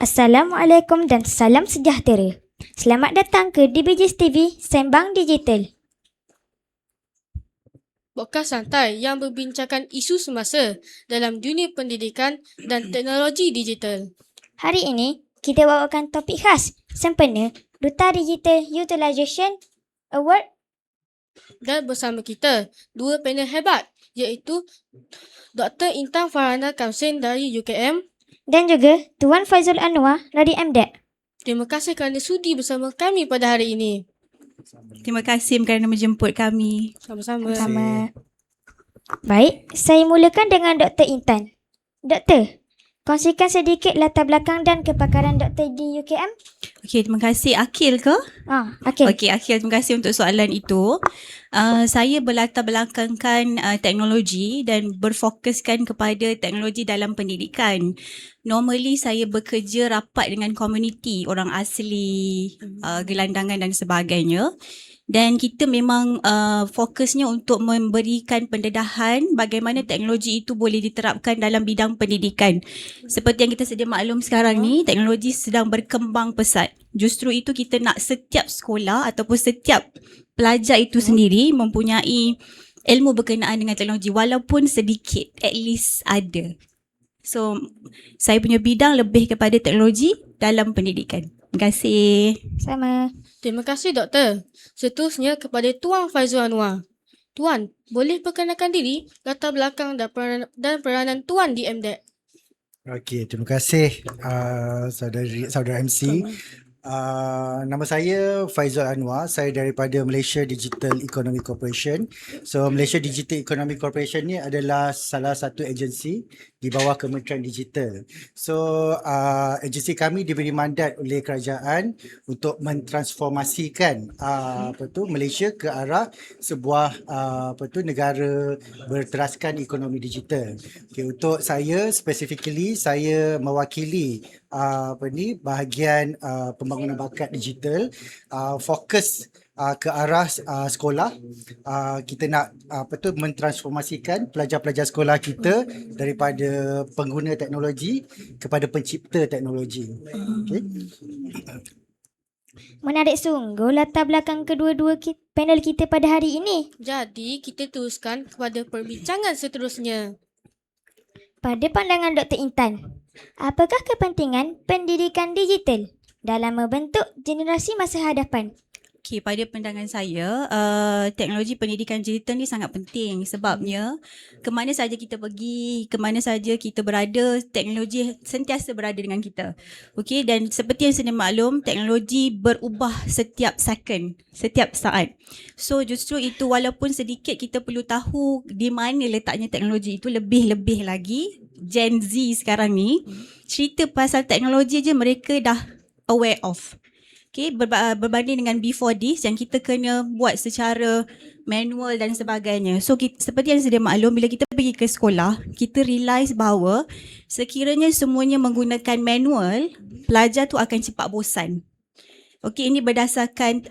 Assalamualaikum dan salam sejahtera. Selamat datang ke DBJS TV Sembang Digital. Podcast santai yang membincangkan isu semasa dalam dunia pendidikan dan teknologi digital. Hari ini, kita bawakan topik khas sempena Duta Digital Utilization Award Dan bersama kita, dua panel hebat iaitu Dr. Intan Farhana Kamsin dari UKM. dan juga Tuan Faizul Anwar dari MDEC. Terima kasih kerana sudi bersama kami pada hari ini. Terima kasih kerana menjemput kami. Sama-sama. Sama. Baik, saya mulakan dengan Dr. Intan. Doktor, kongsikan sedikit latar belakang dan kepakaran doktor di UKM. Okey, terima kasih. Akil ke? Okey. Okey, Akil, terima kasih untuk soalan itu. Saya berlatar belakangkan teknologi dan berfokuskan kepada teknologi dalam pendidikan. Normally saya bekerja rapat dengan komuniti, orang asli, gelandangan dan sebagainya. Dan kita memang fokusnya untuk memberikan pendedahan bagaimana teknologi itu boleh diterapkan dalam bidang pendidikan. Seperti yang kita sedia maklum sekarang ni, teknologi sedang berkembang pesat. Justru itu kita nak setiap sekolah ataupun setiap pelajar itu sendiri mempunyai ilmu berkenaan dengan teknologi walaupun sedikit, at least ada. So, saya punya bidang lebih kepada teknologi dalam pendidikan. Terima kasih. Sama. Terima kasih, Doktor. Seterusnya kepada Tuan Faizul Anwar. Tuan, boleh perkenalkan diri, latar belakang dan peranan Tuan di MDEC? Okey, terima kasih saudara MC. Nama saya Faizul Anwar, saya daripada Malaysia Digital Economy Corporation. So Malaysia Digital Economy Corporation ni adalah salah satu agensi di bawah Kementerian Digital. So agensi kami diberi mandat oleh kerajaan untuk mentransformasikan Malaysia ke arah sebuah negara berteraskan ekonomi digital. Okay, untuk saya specifically saya mewakili bahagian pembangunan bakat digital, fokus ke arah sekolah. Kita nak mentransformasikan pelajar-pelajar sekolah kita daripada pengguna teknologi kepada pencipta teknologi. Okay. Menarik sungguh latar belakang kedua-dua panel kita pada hari ini. Jadi, kita teruskan kepada perbincangan seterusnya. Pada pandangan Dr. Intan, apakah kepentingan pendidikan digital dalam membentuk generasi masa hadapan? Okey, pada pandangan saya, teknologi pendidikan digital ni sangat penting sebabnya ke mana saja kita pergi, ke mana saja kita berada, teknologi sentiasa berada dengan kita. Okey, dan seperti yang sedia maklum, teknologi berubah setiap second, setiap saat. So justru itu walaupun sedikit kita perlu tahu di mana letaknya teknologi itu, lebih-lebih lagi Gen Z sekarang ni, cerita pasal teknologi je mereka dah aware of. Okay, berbanding dengan before this yang kita kena buat secara manual dan sebagainya. So seperti yang sedia maklum, bila kita pergi ke sekolah, kita realise bahawa sekiranya semuanya menggunakan manual, pelajar tu akan cepat bosan. Okay, ini berdasarkan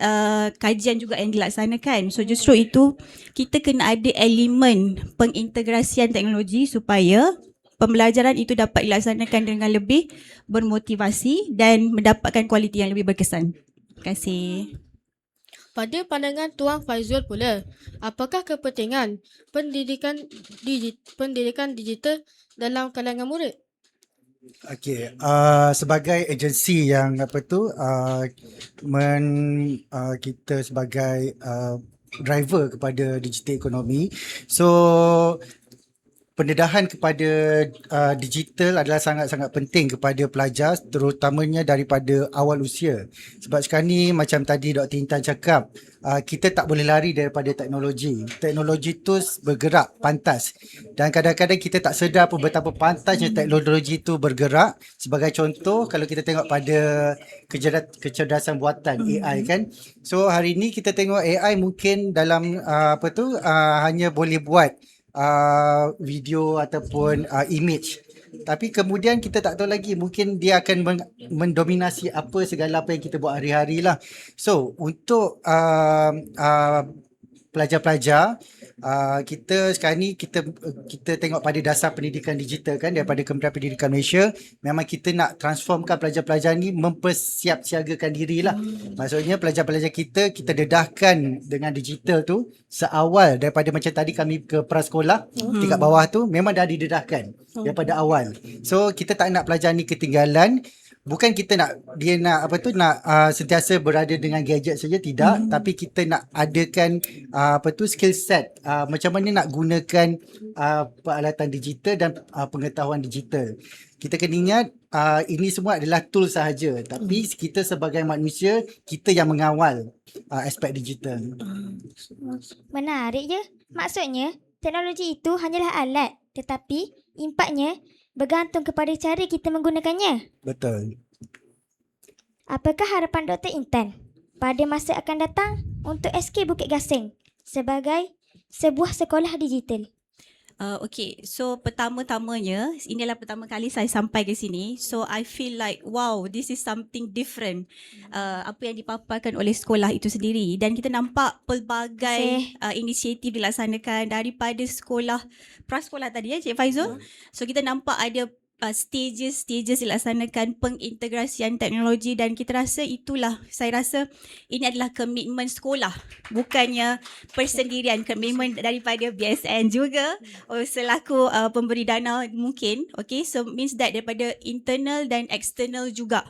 kajian juga yang dilaksanakan. So justru itu kita kena ada elemen pengintegrasian teknologi supaya pembelajaran itu dapat dilaksanakan dengan lebih bermotivasi dan mendapatkan kualiti yang lebih berkesan. Terima kasih. Pada pandangan Tuan Faizul pula, apakah kepentingan pendidikan digital dalam kalangan murid? Okey, sebagai agensi yang kita sebagai driver kepada digital ekonomi, so pendedahan kepada digital adalah sangat-sangat penting kepada pelajar, terutamanya daripada awal usia. Sebab sekarang ni macam tadi Dr. Intan cakap, kita tak boleh lari daripada teknologi. Teknologi tu bergerak pantas. Dan kadang-kadang kita tak sedar pun betapa pantasnya teknologi tu bergerak. Sebagai contoh, kalau kita tengok pada kecerdasan buatan AI kan. So hari ni kita tengok AI mungkin dalam hanya boleh buat video ataupun image, tapi kemudian kita tak tahu lagi, mungkin dia akan mendominasi segala apa yang kita buat hari-hari lah. So untuk pelajar-pelajar, Kita sekarang ni kita tengok pada dasar pendidikan digital kan daripada Kementerian Pendidikan Malaysia. Memang kita nak transformkan pelajar-pelajar ni mempersiapsiagakan dirilah. Maksudnya pelajar-pelajar kita dedahkan dengan digital tu seawal daripada macam tadi kami ke prasekolah tingkat bawah tu memang dah didedahkan daripada awal. So kita tak nak pelajar ni ketinggalan. Bukan kita nak dia nak sentiasa berada dengan gadget saja, tidak, tapi kita nak adakan skill set macam mana nak gunakan peralatan digital dan pengetahuan digital. Kita kena ingat ini semua adalah tool sahaja, tapi kita sebagai manusia kita yang mengawal aspek digital. Menarik je. Maksudnya, teknologi itu hanyalah alat, tetapi impaknya bergantung kepada cara kita menggunakannya. Betul. Apakah harapan Dr. Intan pada masa akan datang untuk SK Bukit Gasing sebagai sebuah sekolah digital? Okay, so pertama-tamanya, inilah pertama kali saya sampai ke sini. So I feel like, wow, this is something different. Apa yang dipaparkan oleh sekolah itu sendiri. Dan kita nampak pelbagai inisiatif dilaksanakan daripada sekolah, prasekolah tadi Cik Faizul. So kita nampak ada stages dilaksanakan pengintegrasian teknologi dan kita rasa itulah, saya rasa ini adalah komitmen sekolah, bukannya persendirian, komitmen daripada BSN juga selaku pemberi dana mungkin. Okay, so means that daripada internal dan external juga.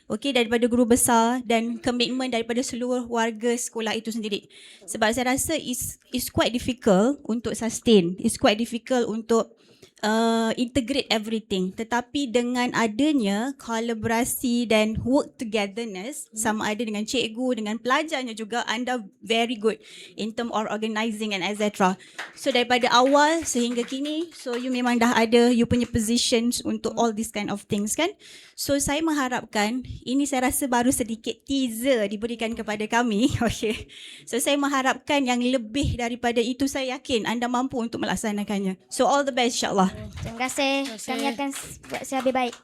Okay, daripada guru besar dan komitmen daripada seluruh warga sekolah itu sendiri. Sebab saya rasa is quite difficult untuk sustain, is quite difficult untuk integrate everything, tetapi dengan adanya kolaborasi dan work togetherness sama ada dengan cikgu, dengan pelajarnya juga, anda very good in term of organising and etc. So daripada awal sehingga kini, so you memang dah ada you punya positions untuk all these kind of things kan. So saya mengharapkan, ini saya rasa baru sedikit teaser diberikan kepada kami. Okay, so saya mengharapkan yang lebih daripada itu. Saya yakin anda mampu untuk melaksanakannya. So all the best insyaAllah. Terima kasih. Kami akan buat selebih baik.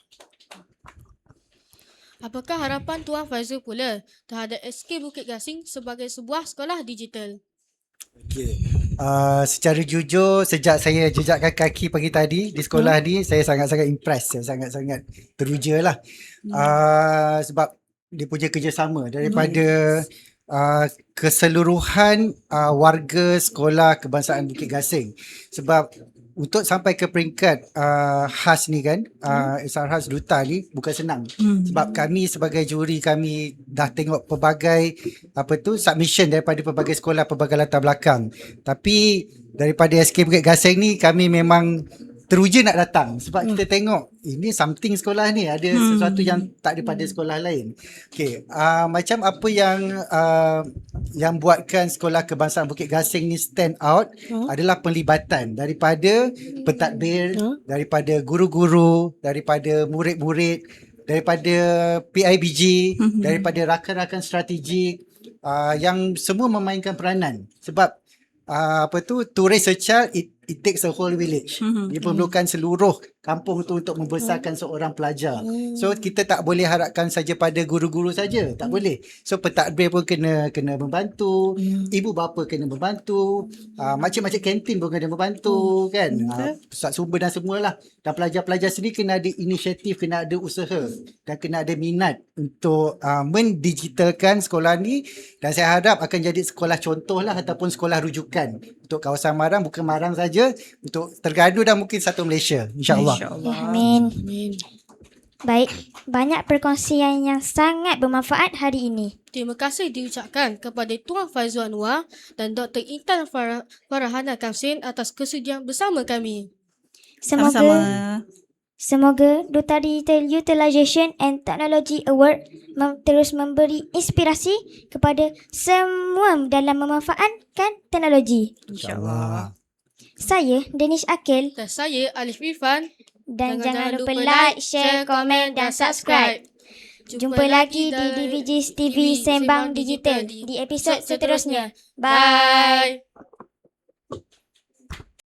Apakah harapan Tuan Faizul pula terhadap SK Bukit Gasing sebagai sebuah sekolah digital? Okay. Secara jujur, sejak saya jejakkan kaki pagi tadi di sekolah ni, saya sangat-sangat impress, saya sangat-sangat teruja lah. Sebab dia punya kerjasama daripada keseluruhan warga sekolah kebangsaan Bukit Gasing. Sebab untuk sampai ke peringkat khas ni kan, SR khas duta ni bukan senang. Sebab kami sebagai juri, kami dah tengok pelbagai submission daripada pelbagai sekolah, pelbagai latar belakang. Tapi daripada SK Bukit Gasing ni kami memang teruja nak datang sebab kita tengok ini something sekolah ni ada sesuatu yang tak ada pada sekolah lain. Okay, macam apa yang buatkan sekolah kebangsaan Bukit Gasing ni stand out adalah penlibatan daripada pentadbir, daripada guru-guru, daripada murid-murid, daripada PIBG, daripada rakan-rakan strategik yang semua memainkan peranan. Sebab to raise a child, it takes a whole village. Dia memerlukan seluruh kampung tu untuk membesarkan seorang pelajar. So kita tak boleh harapkan saja pada guru-guru saja, tak boleh. So pentadbir pun kena membantu, ibu bapa kena membantu, makcik-makcik kantin pun kena membantu kan. Pusat sumber dan semualah. Dan pelajar-pelajar sendiri kena ada inisiatif, kena ada usaha dan kena ada minat untuk mendigitalkan sekolah ni, dan saya harap akan jadi sekolah contoh lah ataupun sekolah rujukan untuk kawasan Marang, bukan Marang saja, untuk Terengganu dan mungkin satu Malaysia, insya-Allah. Amin. Baik, banyak perkongsian yang sangat bermanfaat hari ini. Terima kasih diucapkan kepada Tuan Faizul Anwar dan Dr. Intan Farahana Kamsin atas kesudian bersama kami. Semoga Duta Digital Utilization and Technology Award terus memberi inspirasi kepada semua dalam memanfaatkan teknologi. InsyaAllah. Saya Danish Akil. Dan saya Alif Irfan. Dan jangan lupa like, share, komen dan subscribe. Jumpa lagi di DVGs TV Sembang Digital di episod seterusnya. Bye.